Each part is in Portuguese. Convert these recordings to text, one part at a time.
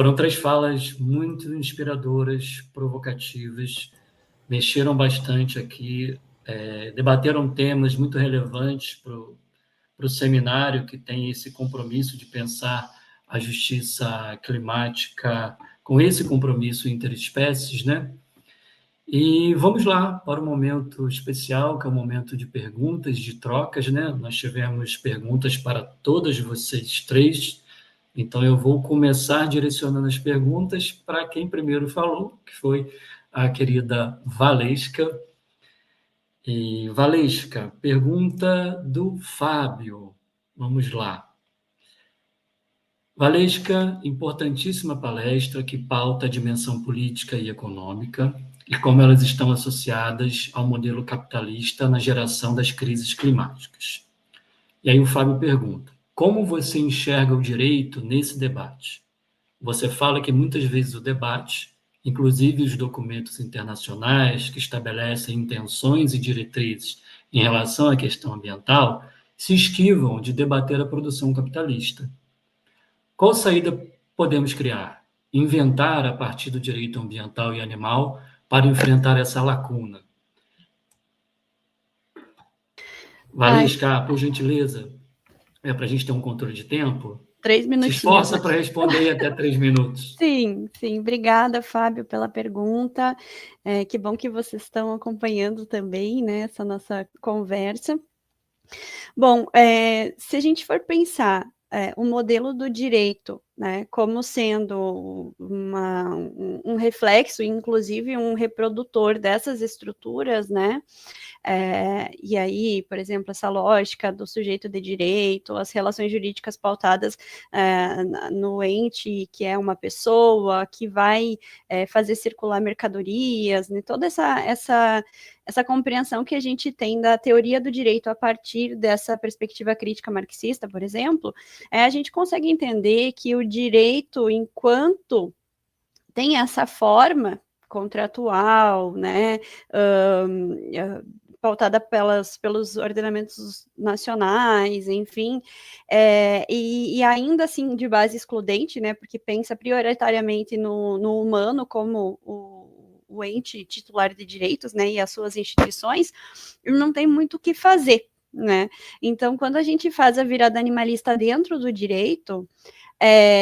Foram 3 falas muito inspiradoras, provocativas, mexeram bastante aqui, debateram temas muito relevantes para o seminário, que tem esse compromisso de pensar a justiça climática com esse compromisso interespécies, né? E vamos lá para o momento especial, que é o momento de perguntas, de trocas, né? Nós tivemos perguntas para todas vocês três, então eu vou começar direcionando as perguntas para quem primeiro falou, que foi a querida Valesca. E, Valesca, pergunta do Fábio. Vamos lá. Valesca, importantíssima palestra que pauta a dimensão política e econômica e como elas estão associadas ao modelo capitalista na geração das crises climáticas. E aí o Fábio pergunta, como você enxerga o direito nesse debate? Você fala que muitas vezes o debate, inclusive os documentos internacionais que estabelecem intenções e diretrizes em relação à questão ambiental, se esquivam de debater a produção capitalista. Qual saída podemos criar? Inventar a partir do direito ambiental e animal para enfrentar essa lacuna? Valesca, por gentileza, para a gente ter um controle de tempo, 3 minutinhos. Se esforça para responder em até 3 minutos. Sim. Obrigada, Fábio, pela pergunta. Que bom que vocês estão acompanhando também, né, essa nossa conversa. Bom, se a gente for pensar o modelo do direito, né, como sendo um reflexo, inclusive um reprodutor dessas estruturas, né, e aí, por exemplo, essa lógica do sujeito de direito, as relações jurídicas pautadas no ente que é uma pessoa, que vai fazer circular mercadorias, né, toda essa compreensão que a gente tem da teoria do direito a partir dessa perspectiva crítica marxista, por exemplo, a gente consegue entender que o direito, enquanto tem essa forma contratual, né, pautada pelos ordenamentos nacionais, enfim, e ainda assim de base excludente, né, porque pensa prioritariamente no humano como o ente titular de direitos, né, e as suas instituições, não tem muito o que fazer, né? Então, quando a gente faz a virada animalista dentro do direito,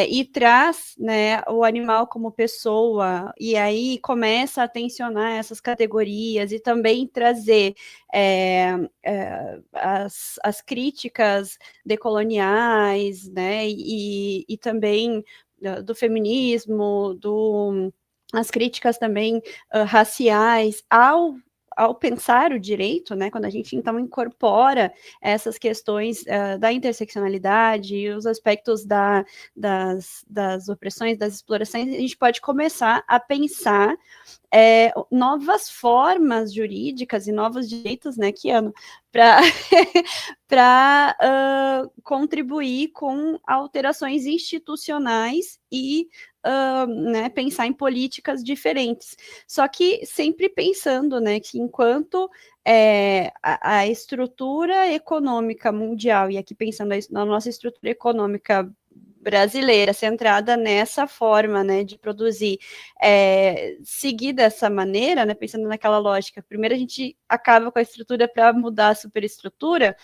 e traz, né, o animal como pessoa, e aí começa a tensionar essas categorias e também trazer as críticas decoloniais, né, e também do feminismo, as críticas também raciais ao pensar o direito, né, quando a gente então incorpora essas questões da interseccionalidade, os aspectos das opressões, das explorações, a gente pode começar a pensar novas formas jurídicas e novos direitos, né, Kiano, para contribuir com alterações institucionais e né, pensar em políticas diferentes. Só que sempre pensando, né, que enquanto a estrutura econômica mundial, e aqui pensando na nossa estrutura econômica brasileira, centrada nessa forma, né, de produzir, seguir dessa maneira, né, pensando naquela lógica, primeiro a gente acaba com a estrutura para mudar a superestrutura,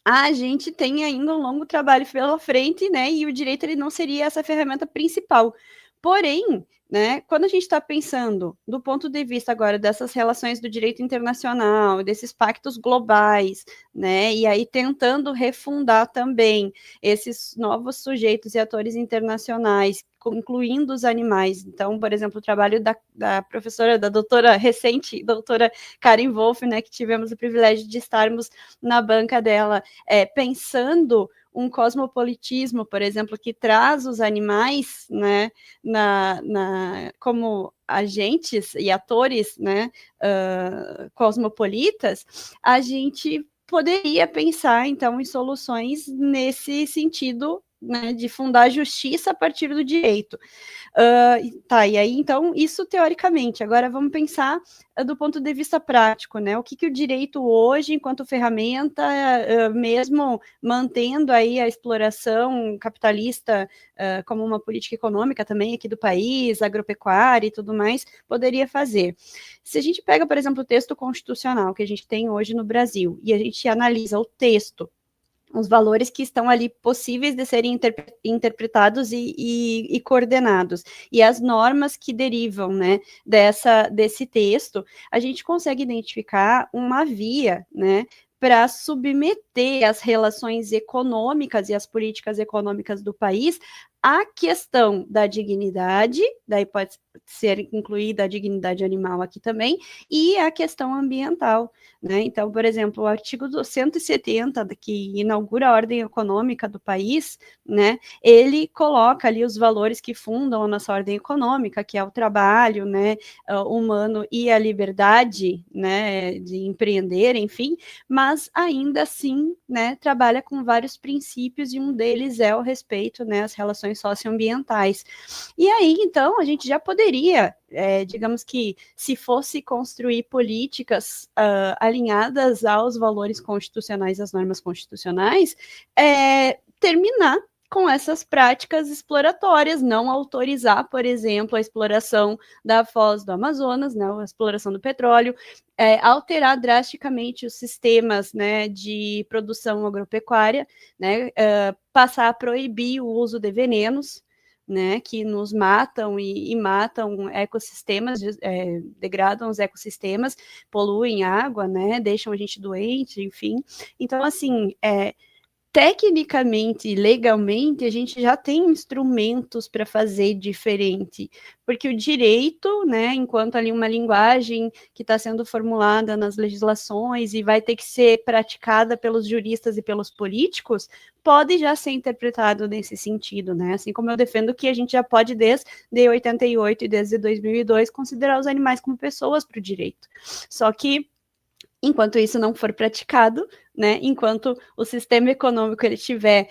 a gente tem ainda um longo trabalho pela frente, né, e o direito ele não seria essa ferramenta principal. Porém, né, quando a gente está pensando do ponto de vista agora dessas relações do direito internacional, desses pactos globais, né, e aí tentando refundar também esses novos sujeitos e atores internacionais, incluindo os animais. Então, por exemplo, o trabalho da professora, da doutora Karen Wolff, né, que tivemos o privilégio de estarmos na banca dela, pensando um cosmopolitismo, por exemplo, que traz os animais, né, como agentes e atores, né, cosmopolitas, a gente poderia pensar, então, em soluções nesse sentido né, de fundar a justiça a partir do direito. E aí, então, isso teoricamente. Agora, vamos pensar do ponto de vista prático, né? O que o direito hoje, enquanto ferramenta, mesmo mantendo aí a exploração capitalista como uma política econômica também aqui do país, agropecuária e tudo mais, poderia fazer. Se a gente pega, por exemplo, o texto constitucional que a gente tem hoje no Brasil, e a gente analisa o texto, os valores que estão ali possíveis de serem interpretados e coordenados, e as normas que derivam, né, desse texto, a gente consegue identificar uma via, né, para submeter as relações econômicas e as políticas econômicas do país à questão da dignidade, daí pode ser incluída a dignidade animal aqui também, e a questão ambiental, né? Então, por exemplo, o artigo 170, que inaugura a ordem econômica do país, né, ele coloca ali os valores que fundam a nossa ordem econômica, que é o trabalho, né, humano e a liberdade, né, de empreender, enfim, mas ainda assim, né, trabalha com vários princípios e um deles é o respeito, né, às relações socioambientais. E aí, então, a gente já poderia, digamos que, se fosse construir políticas alinhadas aos valores constitucionais, às normas constitucionais, terminar com essas práticas exploratórias, não autorizar, por exemplo, a exploração da foz do Amazonas, né, a exploração do petróleo, alterar drasticamente os sistemas, né, de produção agropecuária, né, passar a proibir o uso de venenos, né, que nos matam e matam ecossistemas, degradam os ecossistemas, poluem água, né, deixam a gente doente, enfim. Então, assim, tecnicamente e legalmente, a gente já tem instrumentos para fazer diferente, porque o direito, né, enquanto ali uma linguagem que está sendo formulada nas legislações e vai ter que ser praticada pelos juristas e pelos políticos, pode já ser interpretado nesse sentido, né, assim como eu defendo que a gente já pode, desde 88 e desde 2002, considerar os animais como pessoas para o direito. Só que enquanto isso não for praticado, né, enquanto o sistema econômico ele estiver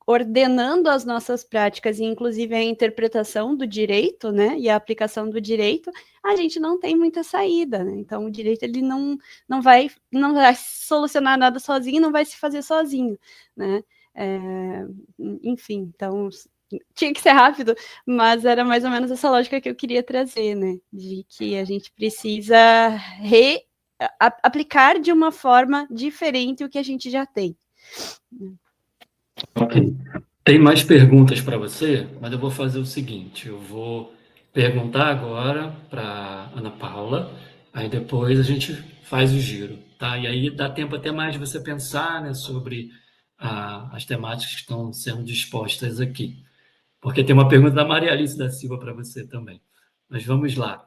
ordenando as nossas práticas e inclusive a interpretação do direito, né, e a aplicação do direito, a gente não tem muita saída, né? Então o direito ele não vai solucionar nada sozinho, não vai se fazer sozinho, né? Enfim, então tinha que ser rápido, mas era mais ou menos essa lógica que eu queria trazer, né, de que a gente precisa aplicar de uma forma diferente o que a gente já tem. Ok. Tem mais perguntas para você, mas eu vou fazer o seguinte: eu vou perguntar agora para Ana Paula, aí depois a gente faz o giro, tá? E aí dá tempo até mais de você pensar, né, sobre as temáticas que estão sendo dispostas aqui. Porque tem uma pergunta da Maria Alice da Silva para você também. Mas vamos lá.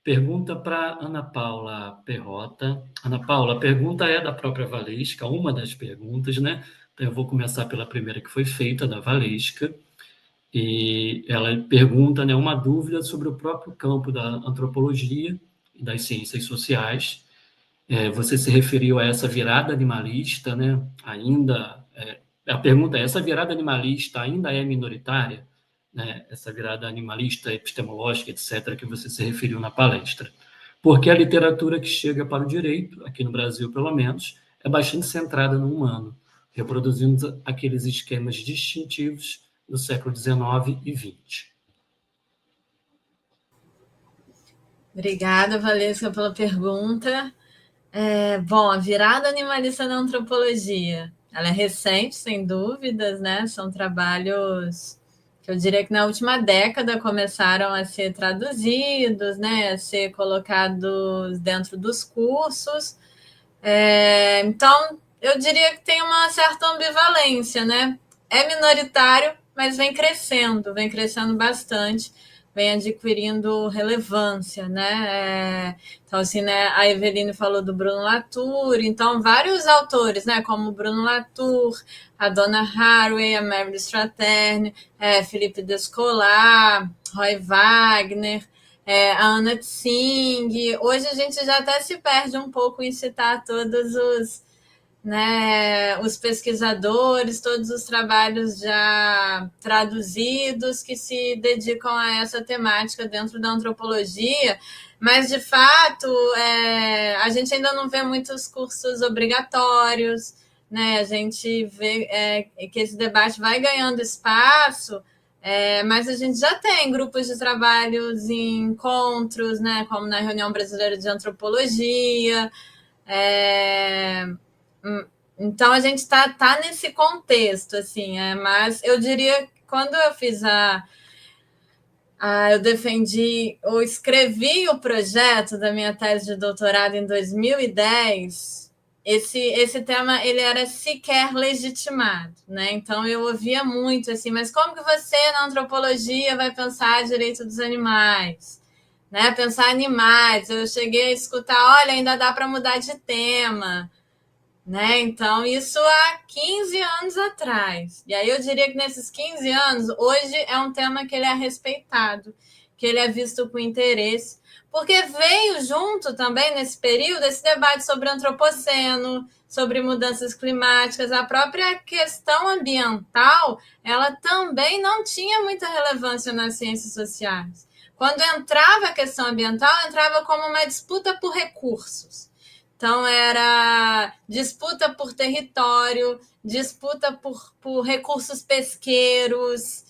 Pergunta para Ana Paula Perrota. Ana Paula, a pergunta é da própria Valesca, uma das perguntas, né? Então eu vou começar pela primeira que foi feita, da Valesca. E ela pergunta, né, uma dúvida sobre o próprio campo da antropologia e das ciências sociais. Você se referiu a essa virada animalista, né? A pergunta é: essa virada animalista ainda é minoritária? Né? Essa virada animalista, epistemológica, etc., que você se referiu na palestra. Porque a literatura que chega para o direito, aqui no Brasil pelo menos, é bastante centrada no humano, reproduzindo aqueles esquemas distintivos do século XIX e XX. Obrigada, Valesca, pela pergunta. Bom, a virada animalista na antropologia, ela é recente, sem dúvidas, né? São trabalhos que eu diria que na última década começaram a ser traduzidos, né? A ser colocados dentro dos cursos. Então, eu diria que tem uma certa ambivalência, né? É minoritário, mas vem crescendo bastante, vem adquirindo relevância, né? Então, assim, né, a Eveline falou do Bruno Latour, então vários autores, né, como Bruno Latour, a Donna Haraway, a Mary Stratern, Felipe Descolar, Roy Wagner, a Anna Tsing. Hoje a gente já até se perde um pouco em citar todos né, os pesquisadores, todos os trabalhos já traduzidos que se dedicam a essa temática dentro da antropologia, mas, de fato, a gente ainda não vê muitos cursos obrigatórios, né? A gente vê que esse debate vai ganhando espaço, mas a gente já tem grupos de trabalhos em encontros, né? Como na Reunião Brasileira de Antropologia. Então a gente tá nesse contexto, assim, mas eu diria que quando eu fiz eu defendi, ou escrevi o projeto da minha tese de doutorado em 2010, esse tema ele era sequer legitimado, né? Então eu ouvia muito assim, mas como que você na antropologia vai pensar direito dos animais? Né? Pensar animais, eu cheguei a escutar, olha, ainda dá para mudar de tema. Né? Então, isso há 15 anos atrás. E aí eu diria que nesses 15 anos, hoje é um tema que ele é respeitado, que ele é visto com interesse, porque veio junto também, nesse período, esse debate sobre antropoceno, sobre mudanças climáticas, a própria questão ambiental, ela também não tinha muita relevância nas ciências sociais. Quando entrava a questão ambiental, entrava como uma disputa por recursos. Então, era disputa por território, disputa por recursos pesqueiros.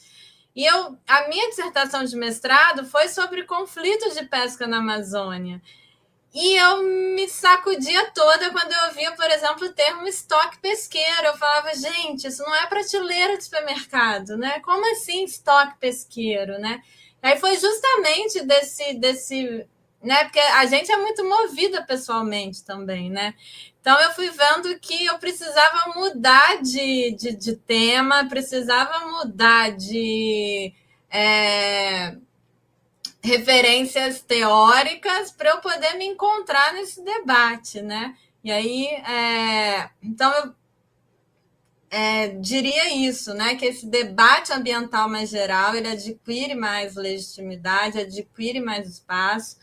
E a minha dissertação de mestrado foi sobre conflitos de pesca na Amazônia. E eu me sacudia toda quando eu ouvia, por exemplo, o termo estoque pesqueiro. Eu falava, gente, isso não é prateleira de supermercado, né? Como assim estoque pesqueiro, né? Aí foi justamente desse né? Porque a gente é muito movida pessoalmente também, né? Então eu fui vendo que eu precisava mudar de tema, precisava mudar de referências teóricas para eu poder me encontrar nesse debate, né? E aí, então eu diria isso, né? Que esse debate ambiental mais geral ele adquire mais legitimidade, adquire mais espaço.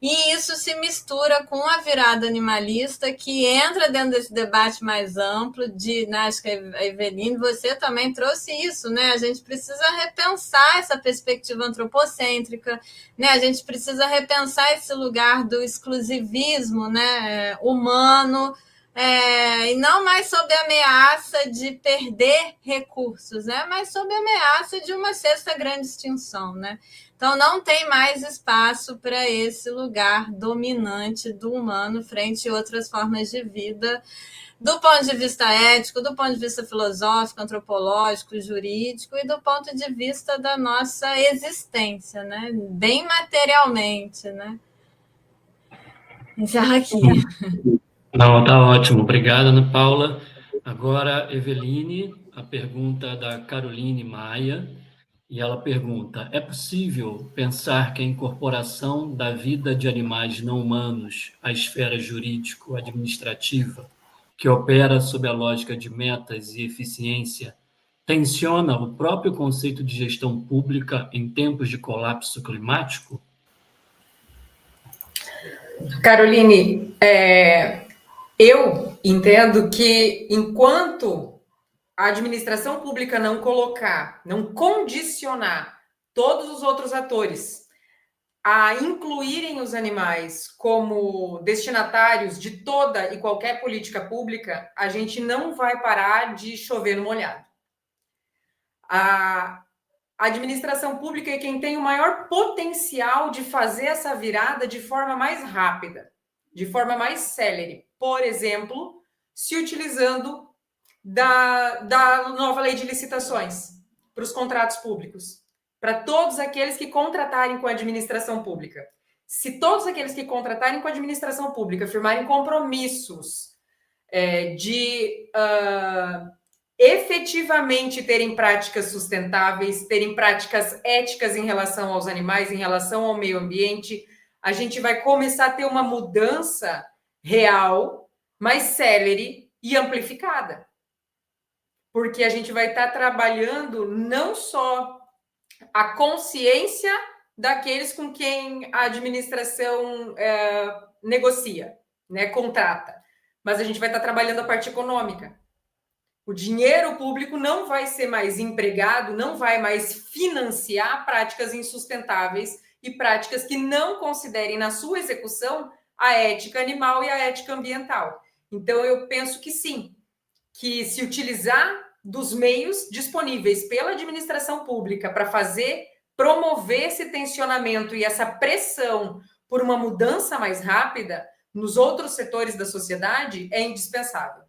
E isso se mistura com a virada animalista, que entra dentro desse debate mais amplo, né, acho que a Eveline, você também trouxe isso, né? A gente precisa repensar essa perspectiva antropocêntrica, né? A gente precisa repensar esse lugar do exclusivismo, né, humano, e não mais sob a ameaça de perder recursos, né? Mas sob a ameaça de uma sexta grande extinção, né? Então, não tem mais espaço para esse lugar dominante do humano frente a outras formas de vida, do ponto de vista ético, do ponto de vista filosófico, antropológico, jurídico e do ponto de vista da nossa existência, né? Bem materialmente, né? Encerro aqui. Não, tá ótimo. Obrigada, Ana Paula. Agora, Eveline, a pergunta da Caroline Maia. E ela pergunta: é possível pensar que a incorporação da vida de animais não humanos à esfera jurídico-administrativa, que opera sob a lógica de metas e eficiência, tensiona o próprio conceito de gestão pública em tempos de colapso climático? Caroline, eu entendo que enquanto a administração pública não colocar, não condicionar todos os outros atores a incluírem os animais como destinatários de toda e qualquer política pública, a gente não vai parar de chover no molhado. A administração pública é quem tem o maior potencial de fazer essa virada de forma mais rápida, de forma mais célere. Por exemplo, se utilizando da nova lei de licitações para os contratos públicos, para todos aqueles que contratarem com a administração pública. Se todos aqueles que contratarem com a administração pública firmarem compromissos de efetivamente terem práticas sustentáveis, terem práticas éticas em relação aos animais, em relação ao meio ambiente, a gente vai começar a ter uma mudança real, mais célere e amplificada. Porque a gente vai estar trabalhando não só a consciência daqueles com quem a administração negocia, né, contrata, mas a gente vai estar trabalhando a parte econômica. O dinheiro público não vai ser mais empregado, não vai mais financiar práticas insustentáveis e práticas que não considerem na sua execução a ética animal e a ética ambiental. Então, eu penso que sim, que se utilizar dos meios disponíveis pela administração pública para promover esse tensionamento e essa pressão por uma mudança mais rápida nos outros setores da sociedade é indispensável.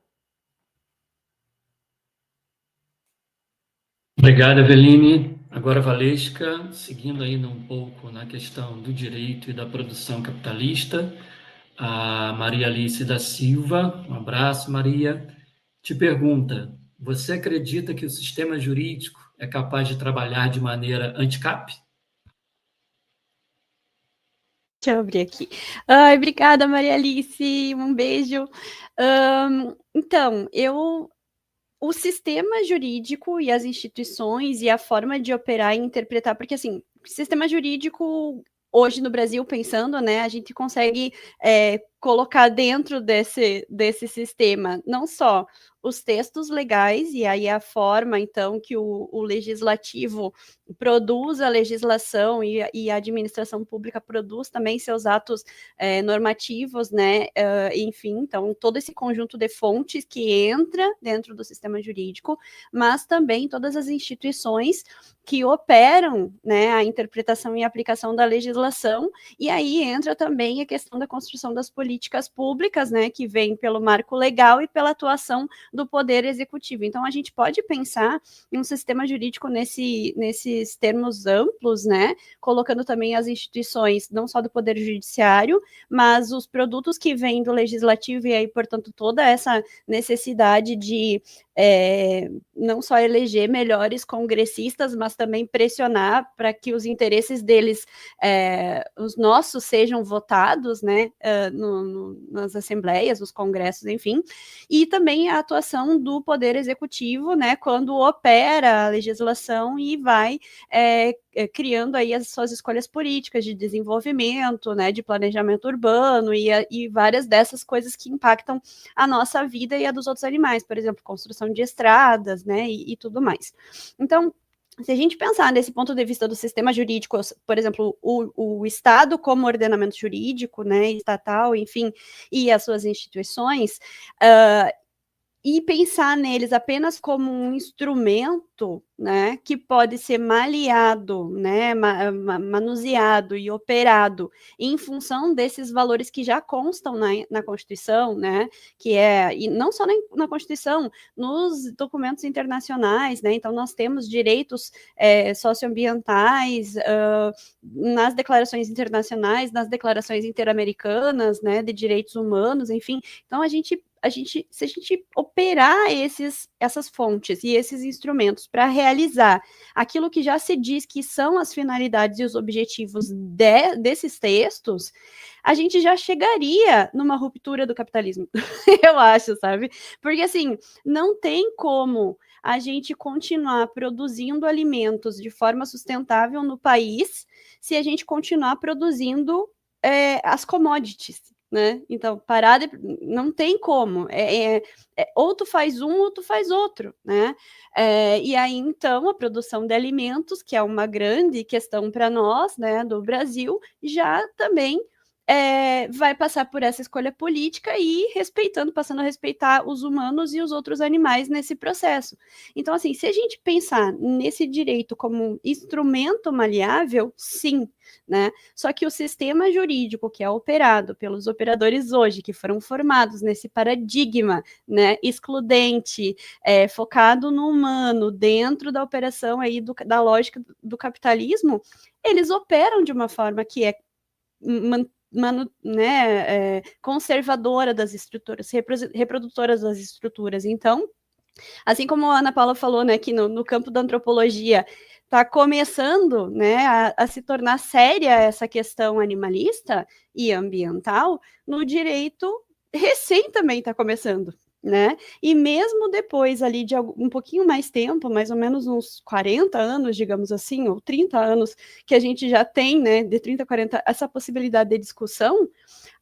Obrigado, Eveline. Agora, Valesca, seguindo ainda um pouco na questão do direito e da produção capitalista, a Maria Alice da Silva, um abraço, Maria, te pergunta: você acredita que o sistema jurídico é capaz de trabalhar de maneira anti-cap? Deixa eu abrir aqui. Ai, obrigada, Maria Alice, um beijo. Então, o sistema jurídico e as instituições e a forma de operar e interpretar, porque assim, o sistema jurídico hoje no Brasil, pensando, né, a gente consegue colocar dentro desse sistema não só os textos legais, e aí a forma, então, que o legislativo produz a legislação e a administração pública produz também seus atos normativos, né, enfim, então, todo esse conjunto de fontes que entra dentro do sistema jurídico, mas também todas as instituições que operam, né, a interpretação e aplicação da legislação, e aí entra também a questão da construção das políticas públicas, né, que vem pelo marco legal e pela atuação do poder executivo. Então, a gente pode pensar em um sistema jurídico nesses termos amplos, né, colocando também as instituições, não só do poder judiciário, mas os produtos que vêm do legislativo, e aí, portanto, toda essa necessidade de não só eleger melhores congressistas, mas também pressionar para que os interesses deles, os nossos, sejam votados, né, nas assembleias, nos congressos, enfim, e também a atuação do poder executivo, né, quando opera a legislação e vai criando aí as suas escolhas políticas de desenvolvimento, né, de planejamento urbano e várias dessas coisas que impactam a nossa vida e a dos outros animais, por exemplo, construção de estradas, né, e tudo mais. Então, se a gente pensar nesse ponto de vista do sistema jurídico, por exemplo, o Estado como ordenamento jurídico, né, estatal, enfim, e as suas instituições, e pensar neles apenas como um instrumento, né, que pode ser maleado, né, manuseado e operado em função desses valores que já constam na Constituição, né, que e não só na Constituição, nos documentos internacionais, né, então nós temos direitos socioambientais nas declarações internacionais, nas declarações interamericanas, né, de direitos humanos, enfim, então se a gente operar essas fontes e esses instrumentos para realizar aquilo que já se diz que são as finalidades e os objetivos desses textos, a gente já chegaria numa ruptura do capitalismo, eu acho, sabe? Porque, assim, não tem como a gente continuar produzindo alimentos de forma sustentável no país se a gente continuar produzindo as commodities, né? Então, não tem como. Ou tu faz um, ou tu faz outro, né? E aí, então, a produção de alimentos, que é uma grande questão para nós, né, do Brasil, já também vai passar por essa escolha política e passando a respeitar os humanos e os outros animais nesse processo. Então, assim, se a gente pensar nesse direito como um instrumento maleável, sim, né? Só que o sistema jurídico que é operado pelos operadores hoje, que foram formados nesse paradigma, né, excludente, focado no humano, dentro da operação aí da lógica do capitalismo, eles operam de uma forma que é conservadora das estruturas, reprodutoras das estruturas. Então, assim como a Ana Paula falou, né, que no campo da antropologia está começando, né, a se tornar séria essa questão animalista e ambiental, no direito recém também está começando, né? E mesmo depois ali de um pouquinho mais tempo, mais ou menos uns 40 anos, digamos assim, ou 30 anos, que a gente já tem, né, de 30 a 40, essa possibilidade de discussão,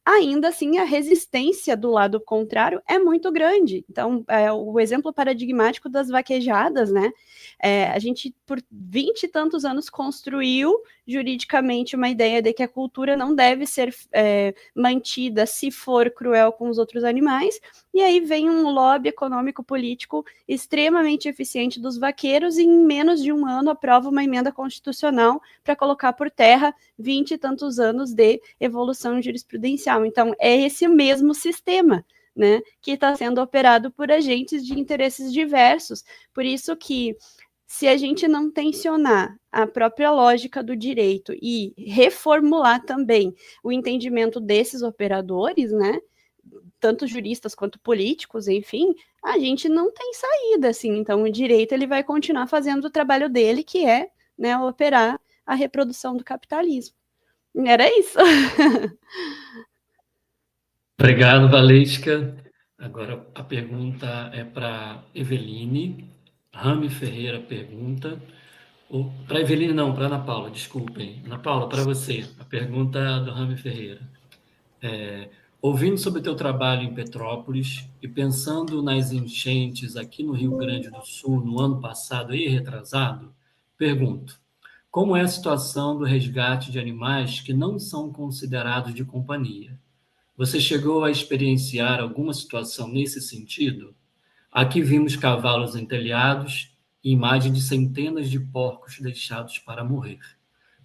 ainda assim a resistência do lado contrário é muito grande. Então, o exemplo paradigmático das vaquejadas, né? A gente, por 20 e tantos anos, construiu juridicamente uma ideia de que a cultura não deve ser mantida se for cruel com os outros animais, e aí vem um lobby econômico-político extremamente eficiente dos vaqueiros e em menos de um ano aprova uma emenda constitucional para colocar por terra 20 e tantos anos de evolução jurisprudencial. Então, é esse mesmo sistema, né, que está sendo operado por agentes de interesses diversos. Por isso que, se a gente não tensionar a própria lógica do direito e reformular também o entendimento desses operadores, né, tanto juristas quanto políticos, enfim, a gente não tem saída, assim. Então, o direito ele vai continuar fazendo o trabalho dele, que é, né, operar a reprodução do capitalismo. Era isso. Obrigado, Valesca. Agora a pergunta é para Eveline. Rami Ferreira pergunta. Para Eveline, não, para Ana Paula, desculpem. Ana Paula, para você, a pergunta do Rami Ferreira. Ouvindo sobre o teu trabalho em Petrópolis e pensando nas enchentes aqui no Rio Grande do Sul no ano passado e retrasado, pergunto: como é a situação do resgate de animais que não são considerados de companhia? Você chegou a experienciar alguma situação nesse sentido? Aqui vimos cavalos em telhados e imagem de centenas de porcos deixados para morrer.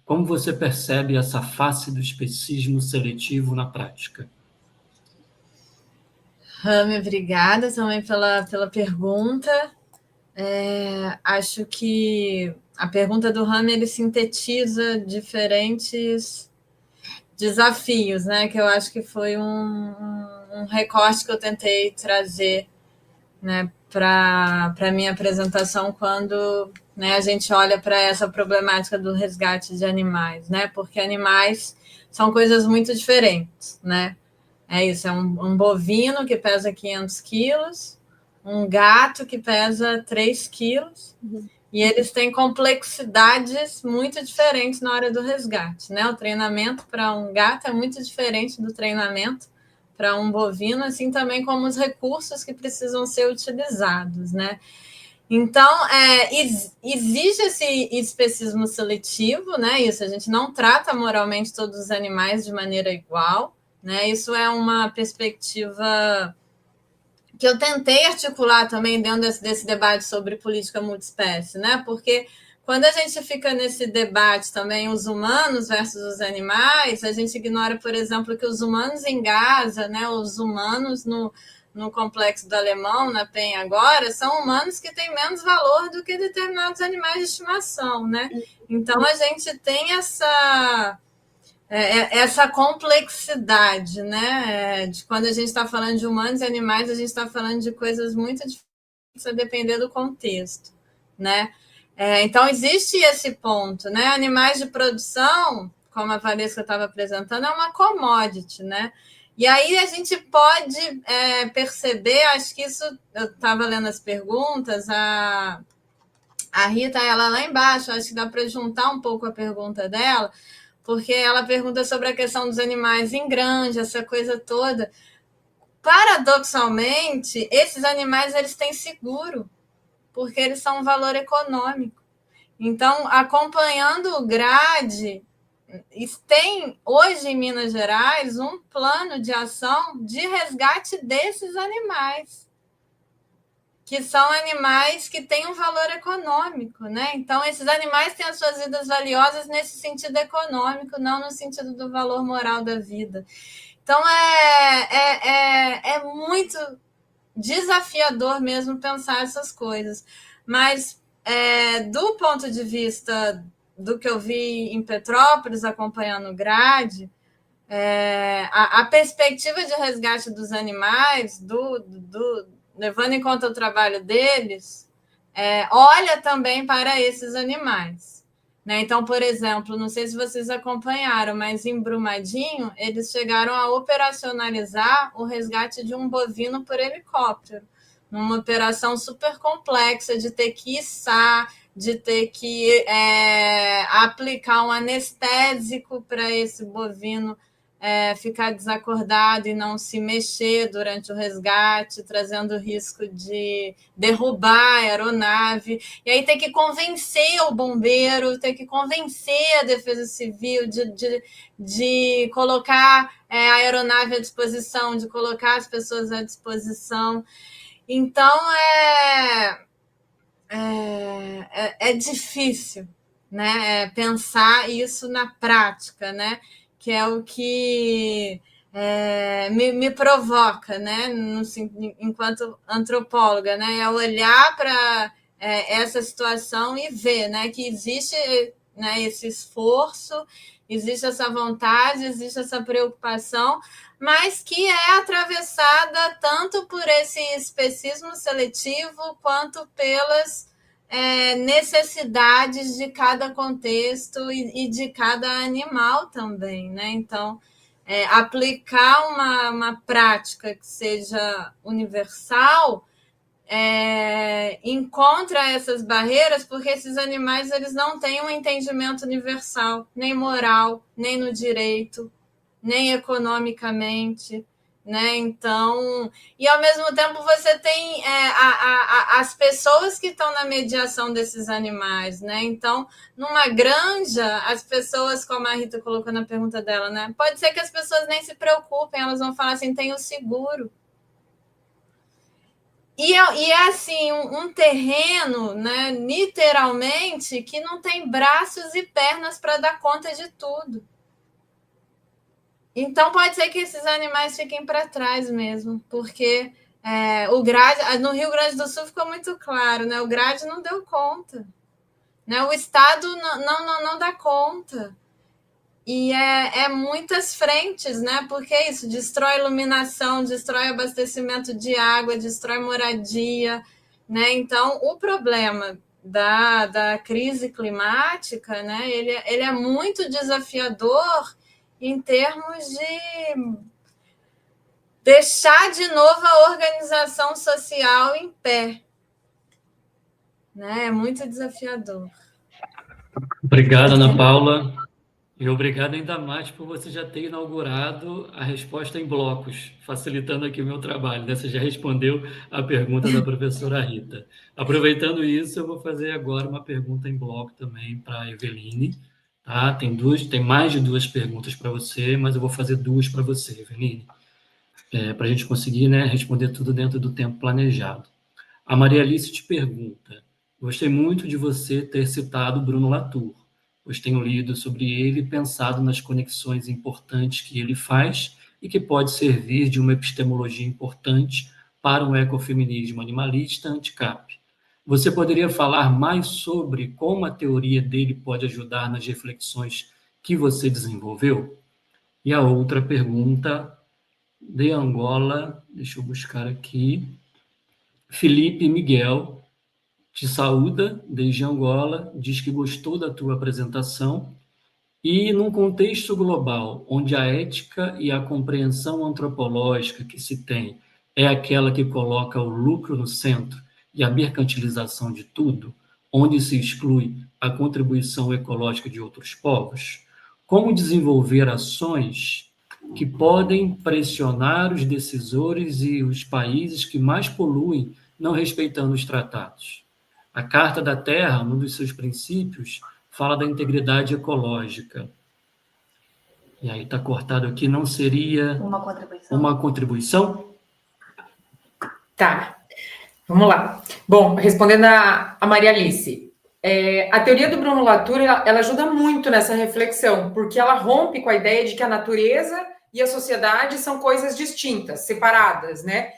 Como você percebe essa face do especismo seletivo na prática? Rami, obrigada também pela pergunta. Acho que a pergunta do Rami ele sintetiza diferentes desafios, né? Que eu acho que foi um recorte que eu tentei trazer, né, para a minha apresentação quando, né, a gente olha para essa problemática do resgate de animais, né? Porque animais são coisas muito diferentes, né? É isso, é um bovino que pesa 500 quilos, um gato que pesa 3 quilos, e eles têm complexidades muito diferentes na hora do resgate, né? O treinamento para um gato é muito diferente do treinamento para um bovino, assim também como os recursos que precisam ser utilizados, né? Então, existe esse especismo seletivo, né? Isso, a gente não trata moralmente todos os animais de maneira igual, né? Isso é uma perspectiva que eu tentei articular também dentro desse debate sobre política multiespécie, né? Porque quando a gente fica nesse debate também, os humanos versus os animais, a gente ignora, por exemplo, que os humanos em Gaza, né? Os humanos no Complexo do Alemão, na Penha agora, são humanos que têm menos valor do que determinados animais de estimação, né? Então, a gente tem essa complexidade, né? De quando a gente está falando de humanos e animais, a gente está falando de coisas muito diferentes a depender do contexto, né? Então, existe esse ponto, né? Animais de produção, como a Valesca estava apresentando, é uma commodity, né? E aí a gente pode perceber, acho que isso, eu estava lendo as perguntas, a Rita, ela lá embaixo, acho que dá para juntar um pouco a pergunta dela, porque ela pergunta sobre a questão dos animais em granja, essa coisa toda. Paradoxalmente, esses animais eles têm seguro, porque eles são um valor econômico. Então, acompanhando o GRADE, tem hoje em Minas Gerais um plano de ação de resgate desses animais, que são animais que têm um valor econômico, né? Então, esses animais têm as suas vidas valiosas nesse sentido econômico, não no sentido do valor moral da vida. Então, é muito desafiador mesmo pensar essas coisas. Mas, do ponto de vista do que eu vi em Petrópolis, acompanhando o GRADE, a perspectiva de resgate dos animais, levando em conta o trabalho deles, olha também para esses animais, né? Então, por exemplo, não sei se vocês acompanharam, mas em Brumadinho, eles chegaram a operacionalizar o resgate de um bovino por helicóptero, numa operação super complexa de ter que içar, de ter que aplicar um anestésico para esse bovino ficar desacordado e não se mexer durante o resgate, trazendo o risco de derrubar a aeronave, e aí ter que convencer o bombeiro, ter que convencer a Defesa Civil de colocar a aeronave à disposição, de colocar as pessoas à disposição. Então, é difícil, né, pensar isso na prática, né, que é o que me provoca, né, enquanto antropóloga, né, é olhar para essa situação e ver, né, que existe, né, esse esforço, existe essa vontade, existe essa preocupação, mas que é atravessada tanto por esse especismo seletivo quanto pelas necessidades de cada contexto e de cada animal também, né? Então, aplicar uma prática que seja universal encontra essas barreiras, porque esses animais eles não têm um entendimento universal, nem moral, nem no direito, nem economicamente, né? Então, e ao mesmo tempo você tem as pessoas que estão na mediação desses animais, né? Então, numa granja, as pessoas, como a Rita colocou na pergunta dela, né? Pode ser que as pessoas nem se preocupem, elas vão falar assim, tem o seguro. E é assim, um terreno, né, literalmente, que não tem braços e pernas para dar conta de tudo. Então, pode ser que esses animais fiquem para trás mesmo, porque o grade, no Rio Grande do Sul ficou muito claro, né? O grade não deu conta, né? O Estado não dá conta. E muitas frentes, né? Porque isso destrói iluminação, destrói abastecimento de água, destrói moradia, né? Então, o problema da crise climática, né? Ele é muito desafiador em termos de deixar de novo a organização social em pé, né? É muito desafiador. Obrigado, Ana Paula. E obrigado ainda mais por você já ter inaugurado a resposta em blocos, facilitando aqui o meu trabalho, né? Você já respondeu a pergunta da professora Rita. Aproveitando isso, eu vou fazer agora uma pergunta em bloco também para a Eveline. Tá? Tem mais de 2 perguntas para você, mas eu vou fazer 2 para você, Eveline, para a gente conseguir, né, responder tudo dentro do tempo planejado. A Maria Alice te pergunta: gostei muito de você ter citado Bruno Latour, pois tenho lido sobre ele e pensado nas conexões importantes que ele faz e que pode servir de uma epistemologia importante para um ecofeminismo animalista anti-CAP. Você poderia falar mais sobre como a teoria dele pode ajudar nas reflexões que você desenvolveu? E a outra pergunta, de Angola, deixa eu buscar aqui, Felipe Miguel te saúda desde Angola, diz que gostou da tua apresentação e, num contexto global, onde a ética e a compreensão antropológica que se tem é aquela que coloca o lucro no centro e a mercantilização de tudo, onde se exclui a contribuição ecológica de outros povos, como desenvolver ações que podem pressionar os decisores e os países que mais poluem, não respeitando os tratados? A Carta da Terra, um dos seus princípios, fala da integridade ecológica. E aí está cortado aqui, não seria uma contribuição? Tá, vamos lá. Bom, respondendo a Maria Alice, a teoria do Bruno Latour, ela ajuda muito nessa reflexão, porque ela rompe com a ideia de que a natureza e a sociedade são coisas distintas, separadas, né?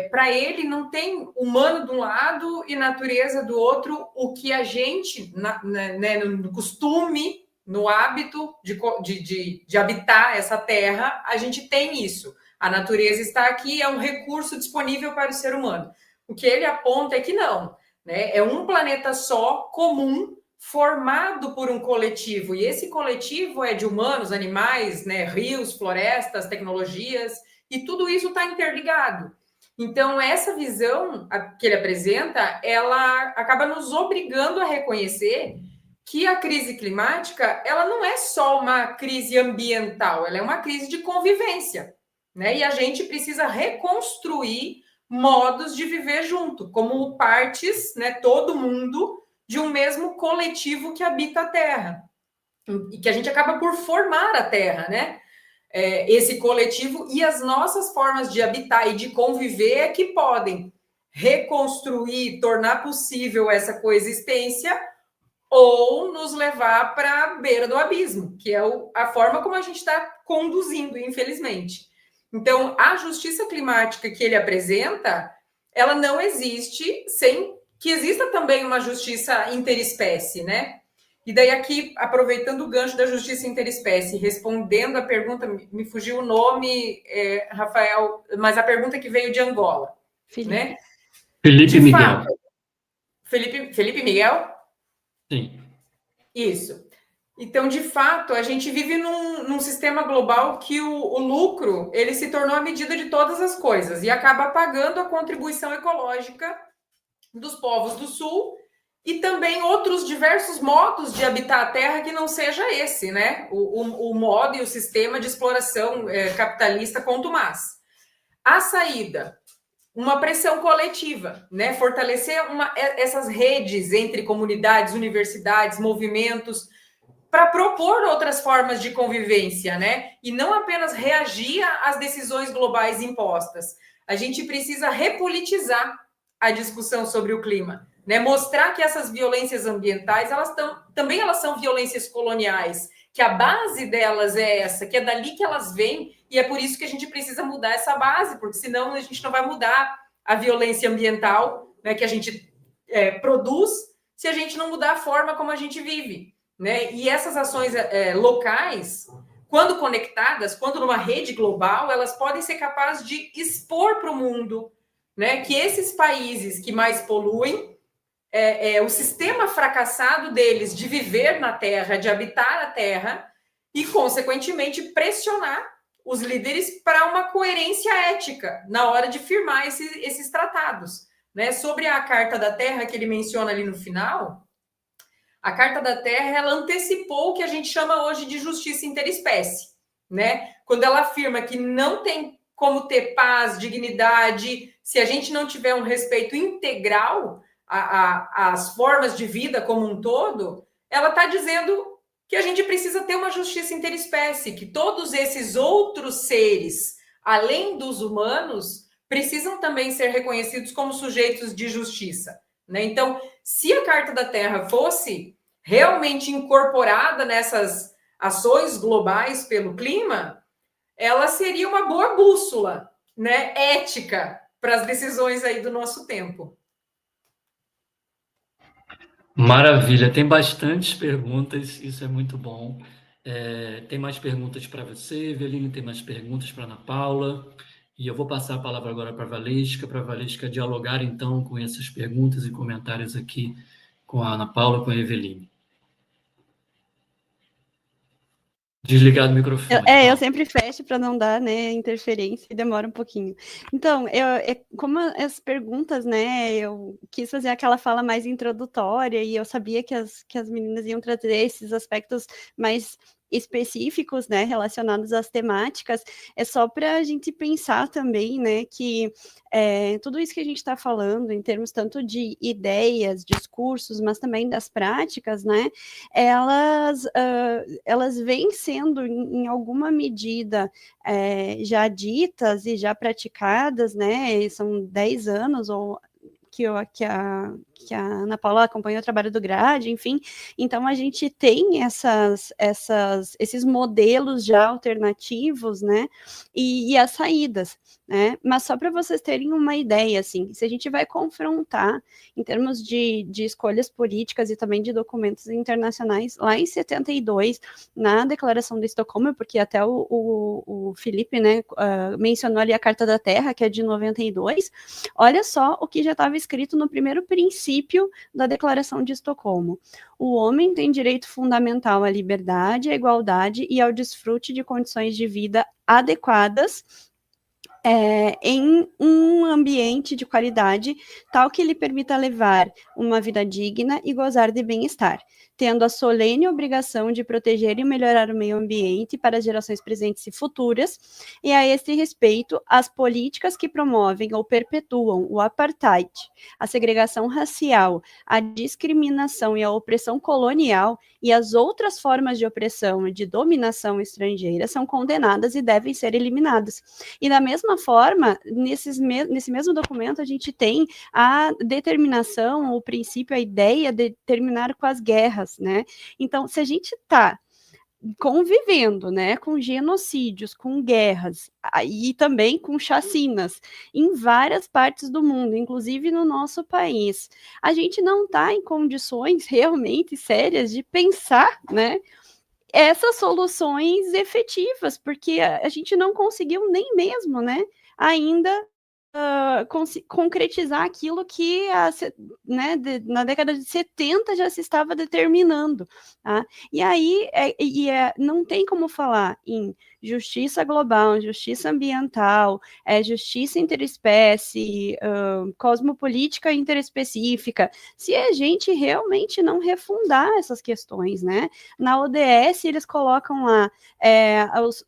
Para ele, não tem humano de um lado e natureza do outro, o que a gente, né, no costume, no hábito de habitar essa terra, a gente tem isso. A natureza está aqui, é um recurso disponível para o ser humano. O que ele aponta é que não, né? É um planeta só, comum, formado por um coletivo, e esse coletivo é de humanos, animais, né, rios, florestas, tecnologias, e tudo isso está interligado. Então, essa visão que ele apresenta, ela acaba nos obrigando a reconhecer que a crise climática, ela não é só uma crise ambiental, ela é uma crise de convivência, né? E a gente precisa reconstruir modos de viver junto, como partes, né, todo mundo, de um mesmo coletivo que habita a Terra. E que a gente acaba por formar a Terra, né? Esse coletivo e as nossas formas de habitar e de conviver é que podem reconstruir, tornar possível essa coexistência ou nos levar para a beira do abismo, que é a forma como a gente está conduzindo, infelizmente. Então, a justiça climática que ele apresenta, ela não existe sem que exista também uma justiça interespécie, né? E daí aqui, aproveitando o gancho da justiça interespécie, respondendo a pergunta, me fugiu o nome, Rafael, mas a pergunta que veio de Angola, Felipe. né? Felipe Miguel. Felipe Miguel? Sim. Isso. Então, de fato, a gente vive num sistema global que o lucro, ele se tornou a medida de todas as coisas e acaba pagando a contribuição ecológica dos povos do Sul e também outros diversos modos de habitar a Terra que não seja esse, né? O modo e o sistema de exploração capitalista contumaz. A saída, uma pressão coletiva, né? Fortalecer essas redes entre comunidades, universidades, movimentos, para propor outras formas de convivência, né? E não apenas reagir às decisões globais impostas. A gente precisa repolitizar a discussão sobre o clima, né? Mostrar que essas violências ambientais, também elas são violências coloniais, que a base delas é essa, que é dali que elas vêm, e é por isso que a gente precisa mudar essa base, porque senão a gente não vai mudar a violência ambiental, né, que a gente produz, se a gente não mudar a forma como a gente vive, né? E essas ações locais, quando conectadas, quando numa rede global, elas podem ser capazes de expor para o mundo, né, que esses países que mais poluem, o sistema fracassado deles de viver na Terra, de habitar a Terra, e, consequentemente, pressionar os líderes para uma coerência ética na hora de firmar esses tratados, né? Sobre a Carta da Terra, que ele menciona ali no final, a Carta da Terra, ela antecipou o que a gente chama hoje de justiça interespécie, né? Quando ela afirma que não tem como ter paz, dignidade, se a gente não tiver um respeito integral às formas de vida como um todo, ela está dizendo que a gente precisa ter uma justiça interespécie, que todos esses outros seres, além dos humanos, precisam também ser reconhecidos como sujeitos de justiça, né? Então, se a Carta da Terra fosse realmente incorporada nessas ações globais pelo clima, ela seria uma boa bússola, né, ética para as decisões aí do nosso tempo. Maravilha, tem bastantes perguntas, isso é muito bom. Tem mais perguntas para você, Eveline, tem mais perguntas para Ana Paula, e eu vou passar a palavra agora para a Valesca dialogar então com essas perguntas e comentários aqui com a Ana Paula, com a Eveline. Desligado o microfone. Eu sempre fecho para não dar, né, interferência e demora um pouquinho. Então, como as perguntas, né, eu quis fazer aquela fala mais introdutória e eu sabia que as meninas iam trazer esses aspectos mais específicos, né, relacionados às temáticas, é só para a gente pensar também, né, que tudo isso que a gente está falando, em termos tanto de ideias, discursos, mas também das práticas, né, elas vêm sendo, em alguma medida, já ditas e já praticadas, né, são 10 anos, ou que a Ana Paula acompanhou o trabalho do GRADE, enfim, então a gente tem esses modelos já alternativos, né, e as saídas, né, mas só para vocês terem uma ideia, assim, se a gente vai confrontar em termos de escolhas políticas e também de documentos internacionais, lá em 72, na Declaração de Estocolmo, porque até o Felipe, né, mencionou ali a Carta da Terra, que é de 92, olha só o que já estava escrito no primeiro princípio da Declaração de Estocolmo. O homem tem direito fundamental à liberdade, à igualdade e ao desfrute de condições de vida adequadas em um ambiente de qualidade tal que lhe permita levar uma vida digna e gozar de bem-estar, tendo a solene obrigação de proteger e melhorar o meio ambiente para as gerações presentes e futuras, e a este respeito, as políticas que promovem ou perpetuam o apartheid, a segregação racial, a discriminação e a opressão colonial e as outras formas de opressão e de dominação estrangeira são condenadas e devem ser eliminadas. E da mesma forma, nesse mesmo documento, a gente tem a determinação, o princípio, a ideia de terminar com as guerras, né? Então, se a gente está convivendo, né, com genocídios, com guerras e também com chacinas em várias partes do mundo, inclusive no nosso país, a gente não está em condições realmente sérias de pensar, né, essas soluções efetivas, porque a gente não conseguiu nem mesmo, né, ainda concretizar aquilo que né, na década de 70 já se estava determinando. Tá? E aí não tem como falar em justiça global, justiça ambiental, justiça interespécie, cosmopolítica interespecífica, se a gente realmente não refundar essas questões, né? Na ODS, eles colocam lá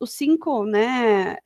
os 5, né,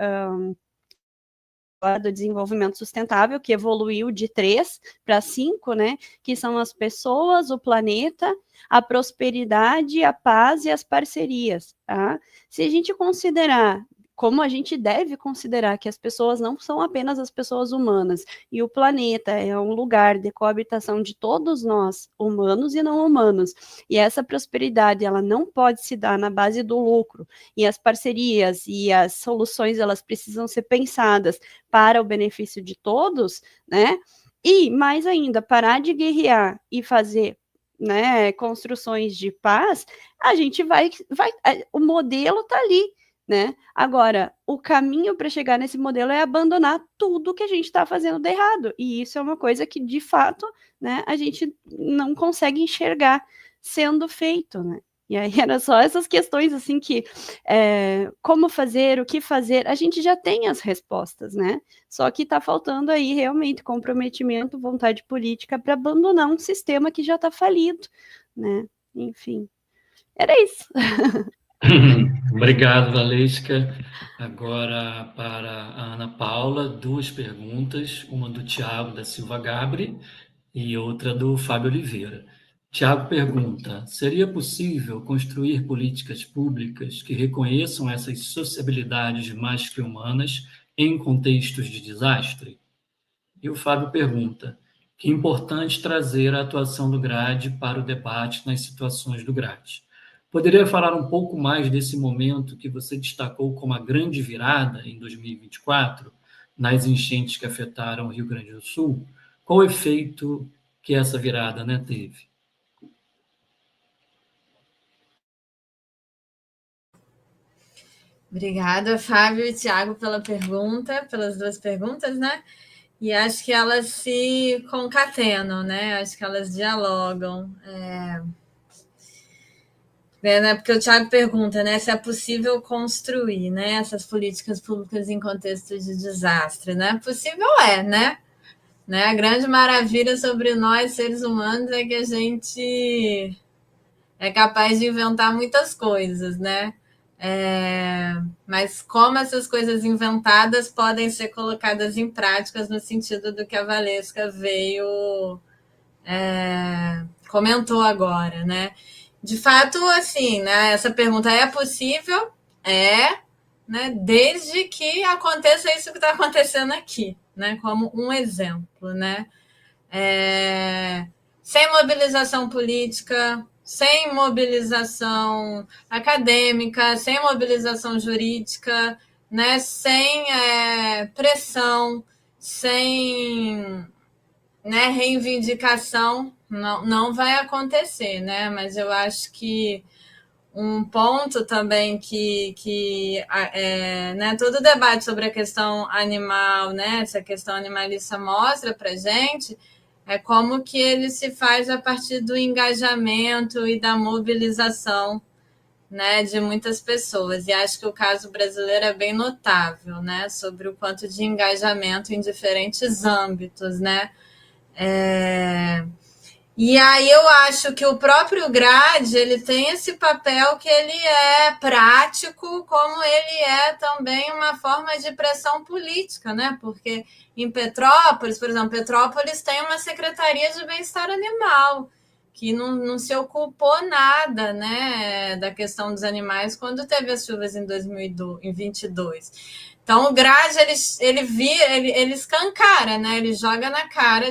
do desenvolvimento sustentável, que evoluiu de 3 para 5, né, que são as pessoas, o planeta, a prosperidade, a paz e as parcerias, tá? Se a gente considerar, como a gente deve considerar que as pessoas não são apenas as pessoas humanas, e o planeta é um lugar de coabitação de todos nós, humanos e não humanos, e essa prosperidade, ela não pode se dar na base do lucro, e as parcerias e as soluções, elas precisam ser pensadas para o benefício de todos, né? E, mais ainda, parar de guerrear e fazer, né, construções de paz, a gente o modelo está ali, né? Agora, o caminho para chegar nesse modelo é abandonar tudo que a gente está fazendo de errado, e isso é uma coisa que, de fato, né, a gente não consegue enxergar sendo feito, né? E aí era só essas questões, assim, que como fazer, o que fazer, a gente já tem as respostas, né? Só que está faltando aí realmente comprometimento, vontade política para abandonar um sistema que já está falido, né? Enfim, era isso. Obrigado, Valesca. Agora para a Ana Paula, 2 perguntas, uma do Tiago da Silva Gabri e outra do Fábio Oliveira. Tiago pergunta: seria possível construir políticas públicas que reconheçam essas sociabilidades mais que humanas em contextos de desastre? E o Fábio pergunta: que importante trazer a atuação do GRADE para o debate nas situações do GRADE. Poderia falar um pouco mais desse momento que você destacou como a grande virada em 2024, nas enchentes que afetaram o Rio Grande do Sul? Qual o efeito que essa virada, né, teve? Obrigada, Fábio e Tiago, pelas 2 perguntas, né? E acho que elas se concatenam, né? Acho que elas dialogam. Né? Porque o Tiago pergunta, né, se é possível construir, né, essas políticas públicas em contexto de desastre, né? Possível né? A grande maravilha sobre nós, seres humanos, é que a gente é capaz de inventar muitas coisas, né? Mas como essas coisas inventadas podem ser colocadas em práticas no sentido do que a Valesca comentou agora, né? De fato, assim, né, essa pergunta é possível? Né, desde que aconteça isso que está acontecendo aqui, né, como um exemplo, né? Sem mobilização política, sem mobilização acadêmica, sem mobilização jurídica, né, sem pressão, sem, né, reivindicação, não vai acontecer, né? Mas eu acho que um ponto também que né, todo o debate sobre a questão animal, né, essa questão animalista mostra para a gente como que ele se faz a partir do engajamento e da mobilização né, de muitas pessoas. E acho que o caso brasileiro é bem notável, né, sobre o quanto de engajamento em diferentes âmbitos, né. E aí eu acho que o próprio GRADE, ele tem esse papel que ele é prático, como ele é também uma forma de pressão política, né? Porque em Petrópolis, por exemplo, Petrópolis tem uma Secretaria de Bem-Estar Animal, que não se ocupou nada, né, da questão dos animais quando teve as chuvas em 2022. Então, o GRADE, ele escancara, né? Ele joga na cara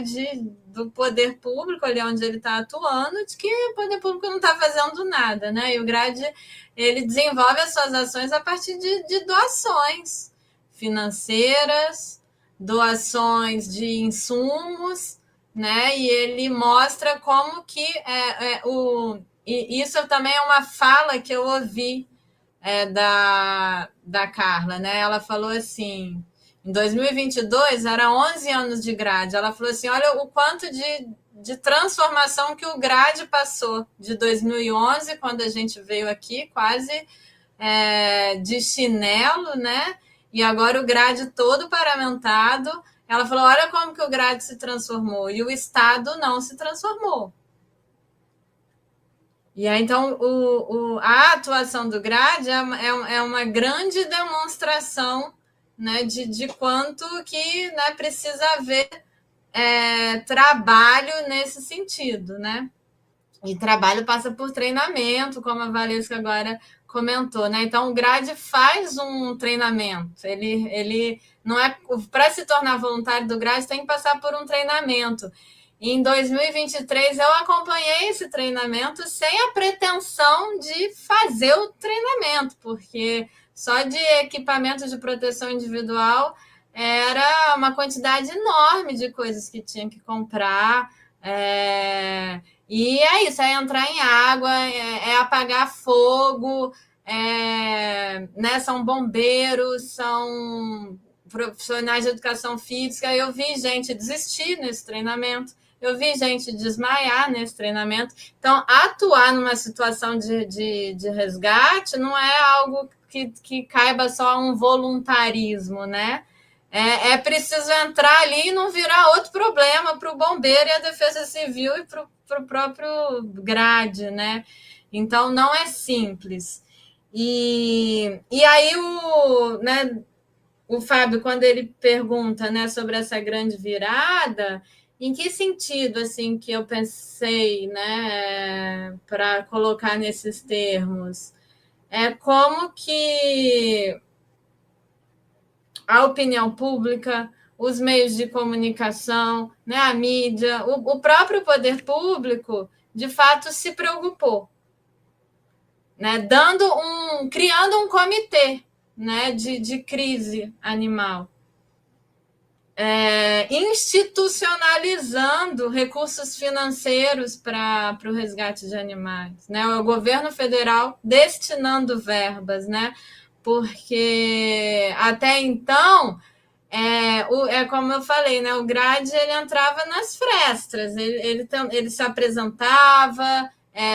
do poder público, ali onde ele está atuando, de que o poder público não está fazendo nada, né? E o GRADE, ele desenvolve as suas ações a partir de doações financeiras, doações de insumos, né? E ele mostra como que e isso também é uma fala que eu ouvi da Carla, né? Ela falou assim, em 2022 era 11 anos de GRADE, ela falou assim, olha o quanto de transformação que o GRADE passou de 2011, quando a gente veio aqui quase de chinelo, né? E agora o GRADE todo paramentado. Ela falou, olha como que o GRADE se transformou, e o Estado não se transformou. E aí, então, a atuação do GRADE é uma grande demonstração, né, de quanto que, né, precisa haver trabalho nesse sentido, né? E trabalho passa por treinamento, como a Valesca agora comentou, né? Então, o GRADE faz um treinamento. Ele não é... Para se tornar voluntário do GRADE, tem que passar por um treinamento. Em 2023, eu acompanhei esse treinamento sem a pretensão de fazer o treinamento, porque só de equipamento de proteção individual era uma quantidade enorme de coisas que tinha que comprar. E é isso, é entrar em água, é apagar fogo, né, são bombeiros, são profissionais de educação física. Eu vi gente desistir nesse treinamento, eu vi gente desmaiar nesse treinamento. Então, atuar numa situação de resgate não é algo que caiba só a um voluntarismo, né? É preciso entrar ali e não virar outro problema para o bombeiro e a defesa civil e para o próprio GRADE, né? Então, não é simples. E aí, o Fábio, quando ele pergunta, né, sobre essa grande virada, em que sentido, assim, que eu pensei, né, para colocar nesses termos? É como que a opinião pública, os meios de comunicação, né, a mídia, o próprio poder público, de fato, se preocupou, né, criando um comitê, né, de crise animal, institucionalizando recursos financeiros para o resgate de animais, né, o governo federal destinando verbas, né, porque até então, como eu falei, né, o GRADE ele entrava nas frestas, ele se apresentava,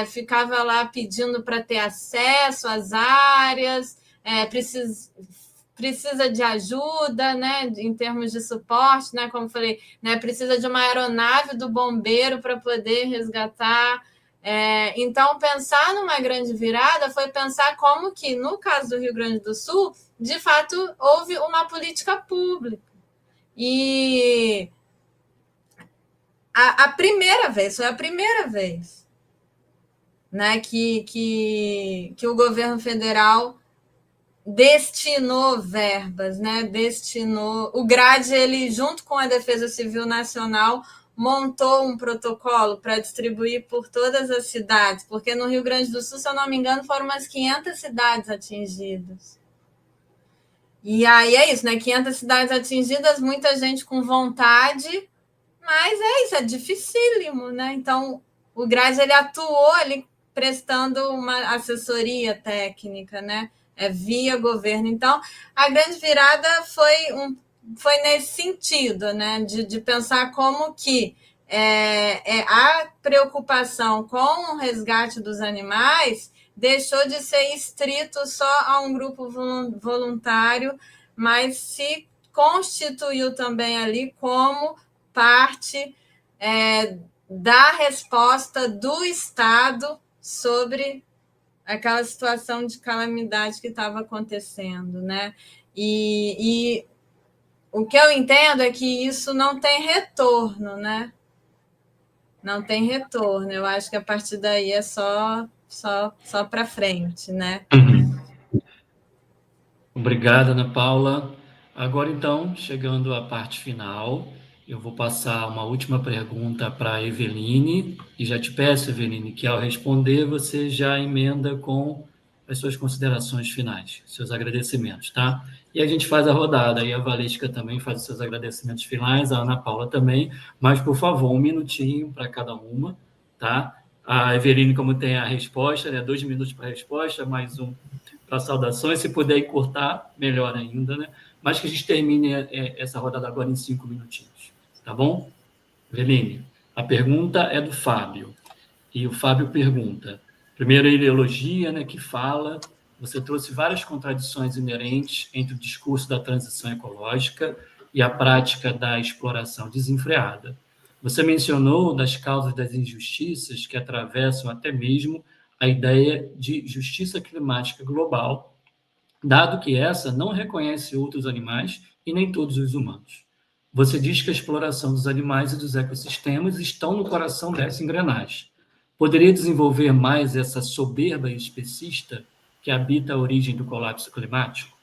ficava lá pedindo para ter acesso às áreas, precisa de ajuda, né, em termos de suporte, né, como eu falei, né, precisa de uma aeronave do bombeiro para poder resgatar. Então, pensar numa grande virada foi pensar como que, no caso do Rio Grande do Sul, de fato, houve uma política pública. E foi a primeira vez, né, que o governo federal destinou verbas, né? O GRADE, ele, junto com a Defesa Civil Nacional, montou um protocolo para distribuir por todas as cidades, porque no Rio Grande do Sul, se eu não me engano, foram umas 500 cidades atingidas. E aí é isso, né? 500 cidades atingidas, muita gente com vontade, mas isso, é dificílimo, né? Então, o GRADE, ele atuou ali prestando uma assessoria técnica, né? Via governo. Então, a grande virada foi nesse sentido, né? De pensar como que a preocupação com o resgate dos animais deixou de ser estrito só a um grupo voluntário, mas se constituiu também ali como parte da resposta do Estado sobre aquela situação de calamidade que estava acontecendo, né? E o que eu entendo é que isso não tem retorno, né? Não tem retorno. Eu acho que a partir daí é só para frente, né? Obrigada, Ana Paula. Agora, então, chegando à parte final, eu vou passar uma última pergunta para a Eveline, e já te peço, Eveline, que ao responder você já emenda com as suas considerações finais, seus agradecimentos, tá? E a gente faz a rodada, aí a Valesca também faz os seus agradecimentos finais, a Ana Paula também, mas, por favor, 1 minutinho para cada uma, tá? A Eveline, como tem a resposta, né? 2 minutos para a resposta, mais um para saudações, se puder encurtar, melhor ainda, né? Mas que a gente termine essa rodada agora em 5 minutinhos, tá bom? Eveline, a pergunta é do Fábio, e o Fábio pergunta, primeiro ele elogia, né, que fala, você trouxe várias contradições inerentes entre o discurso da transição ecológica e a prática da exploração desenfreada. Você mencionou das causas das injustiças que atravessam até mesmo a ideia de justiça climática global, dado que essa não reconhece outros animais e nem todos os humanos. Você diz que a exploração dos animais e dos ecossistemas estão no coração dessa engrenagem. Poderia desenvolver mais essa soberba especista que habita a origem do colapso climático?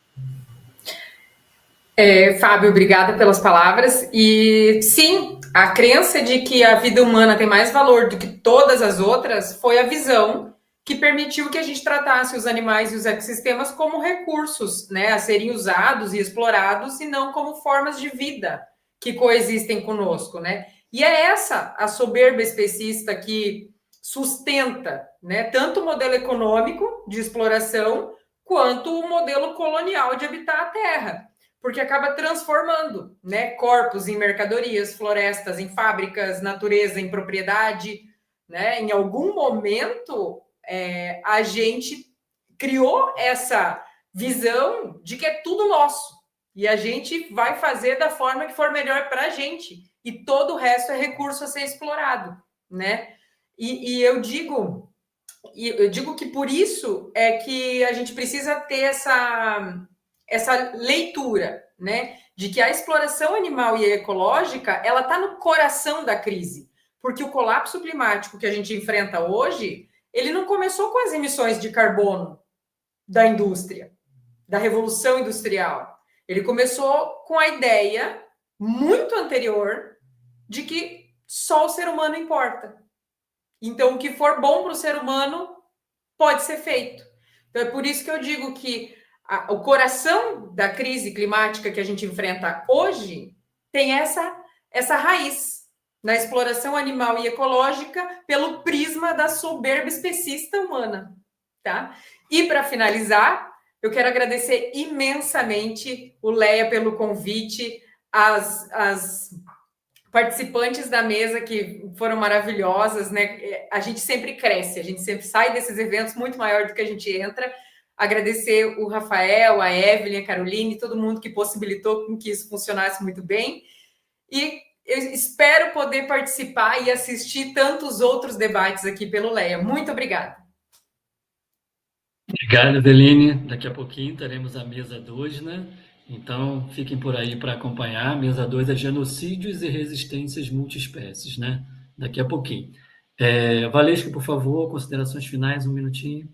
Fábio, obrigada pelas palavras. E sim, a crença de que a vida humana tem mais valor do que todas as outras foi a visão que permitiu que a gente tratasse os animais e os ecossistemas como recursos, né, a serem usados e explorados, e não como formas de vida que coexistem conosco, né? E é essa a soberba especista que sustenta, né, tanto o modelo econômico de exploração quanto o modelo colonial de habitar a terra, porque acaba transformando, né, corpos em mercadorias, florestas em fábricas, natureza em propriedade, né? Em algum momento a gente criou essa visão de que é tudo nosso e a gente vai fazer da forma que for melhor para a gente, e todo o resto é recurso a ser explorado, né? E eu digo que por isso é que a gente precisa ter essa leitura, né, de que a exploração animal e ecológica, ela está no coração da crise, porque o colapso climático que a gente enfrenta hoje, ele não começou com as emissões de carbono da indústria, da revolução industrial. Ele começou com a ideia muito anterior de que só o ser humano importa. Então, o que for bom para o ser humano pode ser feito. Então, é por isso que eu digo que o coração da crise climática que a gente enfrenta hoje tem essa raiz na exploração animal e ecológica pelo prisma da soberba especista humana, tá? E para finalizar, eu quero agradecer imensamente o Leia pelo convite, as participantes da mesa que foram maravilhosas, né? A gente sempre cresce, a gente sempre sai desses eventos muito maior do que a gente entra. Agradecer o Rafael, a Evelyn, a Caroline, todo mundo que possibilitou com que isso funcionasse muito bem. E eu espero poder participar e assistir tantos outros debates aqui pelo Leia. Muito obrigada. Obrigado, Eveline. Daqui a pouquinho teremos a mesa 2, né? Então, fiquem por aí para acompanhar. A mesa 2 é genocídios e resistências multiespécies, né? Daqui a pouquinho. Valesca, por favor, considerações finais, 1 minutinho.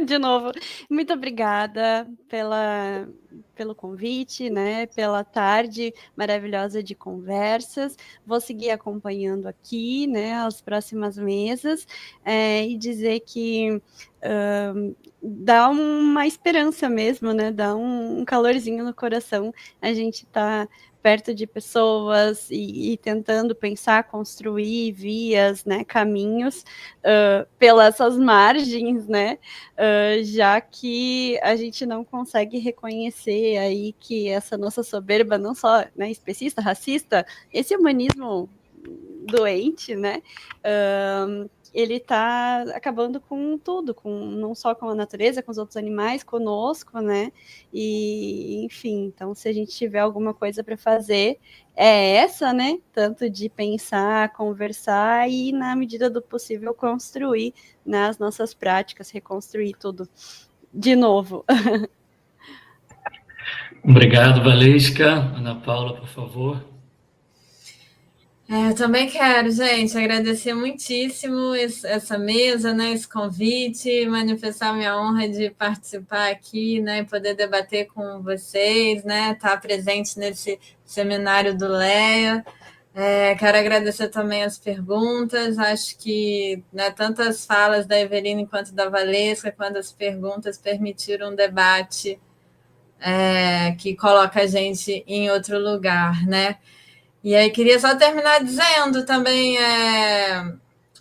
De novo, muito obrigada pelo convite, né? Pela tarde maravilhosa de conversas. Vou seguir acompanhando aqui, né? As próximas mesas, e dizer que dá uma esperança mesmo, né? Dá um calorzinho no coração. A gente está perto de pessoas e tentando pensar, construir vias, né, caminhos pelas essas margens, né, já que a gente não consegue reconhecer aí que essa nossa soberba, não só, né, especista, racista, esse humanismo doente, né, ele está acabando com tudo, não só com a natureza, com os outros animais, conosco, né? E, enfim, então, se a gente tiver alguma coisa para fazer, é essa, né? Tanto de pensar, conversar e, na medida do possível, construir nas nossas práticas, reconstruir tudo de novo. Obrigado, Valesca. Ana Paula, por favor. Eu também quero, gente, agradecer muitíssimo essa mesa, né, esse convite, manifestar minha honra de participar aqui, né, e poder debater com vocês, né, estar presente nesse seminário do Leia. Quero agradecer também as perguntas, acho que, né, tanto as falas da Eveline quanto da Valesca, quanto as perguntas permitiram um debate que coloca a gente em outro lugar, né? E aí queria só terminar dizendo também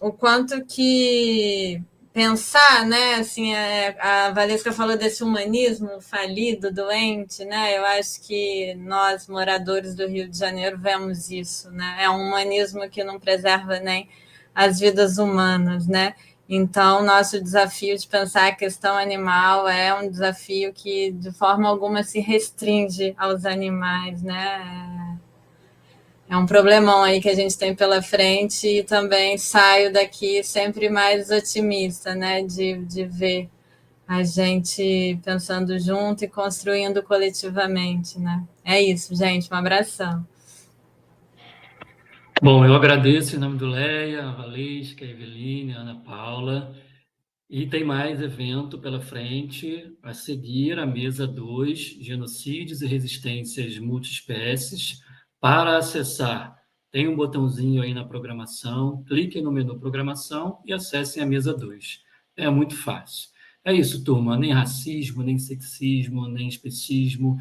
o quanto que pensar, né? Assim, a Valesca falou desse humanismo falido, doente, né? Eu acho que nós, moradores do Rio de Janeiro, vemos isso, né? É um humanismo que não preserva nem as vidas humanas, né? Então, nosso desafio de pensar a questão animal é um desafio que, de forma alguma, se restringe aos animais, né? É um problemão aí que a gente tem pela frente e também saio daqui sempre mais otimista, né? De ver a gente pensando junto e construindo coletivamente, né? É isso, gente. Um abração. Bom, eu agradeço em nome do Leia, a Valesca, a Eveline, a Ana Paula. E tem mais evento pela frente, a seguir a mesa 2, Genocídios e Resistências Multiespécies. Para acessar, tem um botãozinho aí na programação, cliquem no menu Programação e acessem a mesa 2. É muito fácil. É isso, turma, nem racismo, nem sexismo, nem especismo,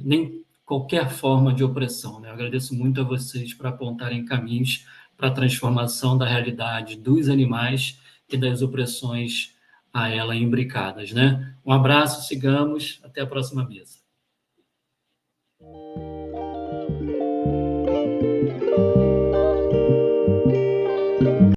nem qualquer forma de opressão, né? Eu agradeço muito a vocês por apontarem caminhos para a transformação da realidade dos animais e das opressões a ela imbricadas, né? Um abraço, sigamos, até a próxima mesa.